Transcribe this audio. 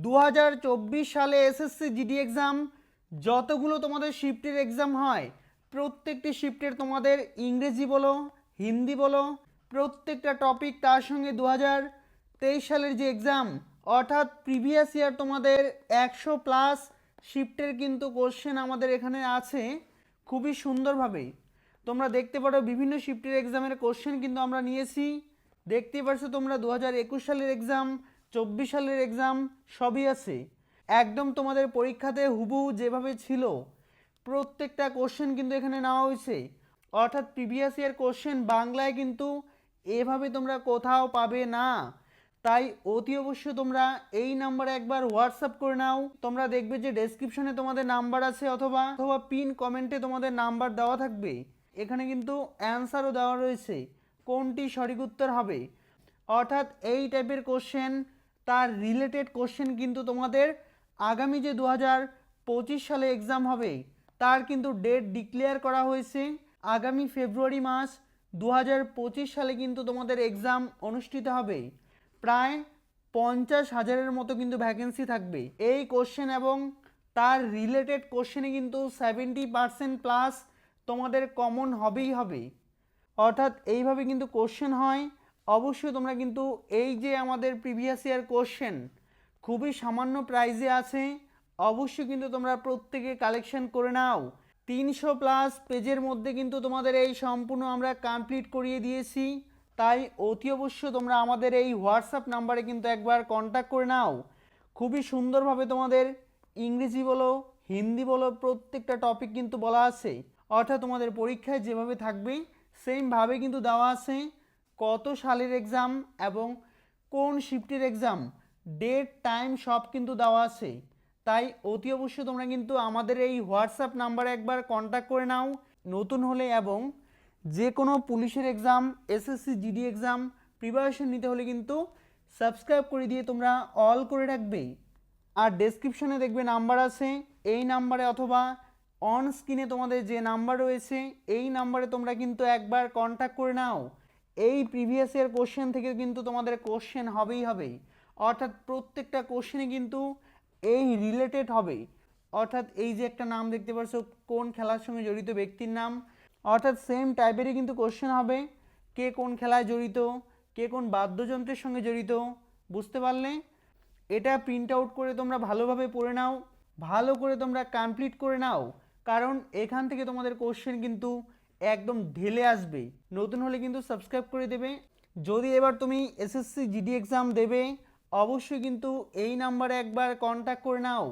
2024 সালে SSC GD exam যতগুলো তোমাদের শিফটের এক্সাম হয় প্রত্যেকটি শিফটের তোমাদের ইংরেজি বলো হিন্দি বলো প্রত্যেকটা টপিক তার সঙ্গে 2023 সালের যে এক্সাম অর্থাৎ প্রিভিয়াস ইয়ার তোমাদের 100+ শিফটের কিন্তু কোশ্চেন আমাদের এখানে আছে খুবই সুন্দরভাবে। তোমরা দেখতে পারো বিভিন্ন শিফটের এক্সামের কোশ্চেন কিন্তু আমরা নিয়েছি। দেখতেই পারছো তোমরা 2021 সালের এক্সাম 24 সালের এক্সাম সবই আছে একদম তোমাদের পরীক্ষাতে হুবহু যেভাবে ছিল প্রত্যেকটা কোশ্চেন কিন্তু এখানে নেওয়া হয়েছে। অর্থাৎ প্রিভিয়াস ইয়ার কোশ্চেন বাংলায় কিন্তু এভাবে তোমরা কোথাও পাবে না। তাই অতি অবশ্যই তোমরা এই নাম্বারে একবার হোয়াটসঅ্যাপ করে নাও। তোমরা দেখবে যে ডেসক্রিপশনে তোমাদের নাম্বার আছে অথবা পিন কমেন্টে তোমাদের নাম্বার দেওয়া থাকবে। এখানে কিন্তু অ্যান্সারও দেওয়া রয়েছে কোনটি সঠিক উত্তর হবে। অর্থাৎ এই টাইপের কোশ্চেন তার রিলেটেড কোশ্চেন কিন্তু তোমাদের আগামী যে 2025 সালে এক্সাম হবে তার কিন্তু ডেট ডিক্লেয়ার করা হয়েছে। আগামী ফেব্রুয়ারি মাস 2025 সালে কিন্তু তোমাদের এক্সাম অনুষ্ঠিত হবে। প্রায় 50,000-এর মতো কিন্তু ভ্যাকেন্সি থাকবে। এই কোশ্চেন এবং তার রিলেটেড কোশ্চেনে কিন্তু 70% প্লাস তোমাদের কমন হবেই হবে। অর্থাৎ এইভাবে কিন্তু কোশ্চেন হয়। অবশ্যই তোমরা কিন্তু এই যে আমাদের প্রিভিয়াস ইয়ার কোশ্চেন খুবই সামান্য প্রাইজে আছে, অবশ্যই কিন্তু তোমরা প্রত্যেকে কালেকশন করে নাও। 300+ পেজের মধ্যে কিন্তু তোমাদের এই সম্পূর্ণ আমরা কমপ্লিট করিয়ে দিয়েছি। তাই অতি অবশ্যই তোমরা আমাদের এই হোয়াটসঅ্যাপ নাম্বারে কিন্তু একবার কন্ট্যাক্ট করে নাও। খুবই সুন্দরভাবে তোমাদের ইংরেজি বলো হিন্দি বলো প্রত্যেকটা টপিক কিন্তু বলা আছে। অর্থাৎ তোমাদের পরীক্ষায় যেভাবে থাকবে সেমভাবে কিন্তু দেওয়া আছে কত সালের এক্সাম এবং কোন শিফটের এক্সাম ডেট টাইম সব কিন্তু দেওয়া আছে। তাই অতি অবশ্যই তোমরা কিন্তু আমাদের এই হোয়াটসঅ্যাপ নাম্বারে একবার কন্ট্যাক্ট করে নাও নতুন হলে। এবং যে কোনো পুলিশের exam SSC GD exam preparation নিতে হলে কিন্তু সাবস্ক্রাইব করে দিয়ে তোমরা অল করে রাখবে। আর ডেসক্রিপশনে দেখবে নাম্বার আছে, এই নাম্বারে অথবা অন স্ক্রিনে তোমাদের যে নাম্বার রয়েছে এই নাম্বারে তোমরা কিন্তু একবার কন্ট্যাক্ট করে নাও। এই প্রিভিয়াস ইয়ার কোশ্চেন থেকে কিন্তু তোমাদের কোশ্চেন হবেই হবে। অর্থাৎ প্রত্যেকটা কোশ্চেনে কিন্তু এই রিলেটেড হবে। অর্থাৎ এই যে একটা নাম দেখতে পাচ্ছ কোন খেলার সঙ্গে জড়িত ব্যক্তির নাম, অর্থাৎ সেম টাইপেরই কিন্তু কোশ্চেন হবে কে কোন খেলায় জড়িত, কে কোন বাদ্যযন্ত্রের সঙ্গে জড়িত। বুঝতে পারলে? এটা প্রিন্ট আউট করে তোমরা ভালোভাবে পড়ে নাও, ভালো করে তোমরা কমপ্লিট করে নাও, কারণ এখান থেকে তোমাদের কোশ্চেন কিন্তু একদম ঢেলে আসবে। নতুন হলে কিন্তু সাবস্ক্রাইব করে দেবে। যদি এবার তুমি এসএসসি জিডি এক্সাম দেবে অবশ্যই কিন্তু এই নাম্বারে একবার কন্ট্যাক্ট করে নাও।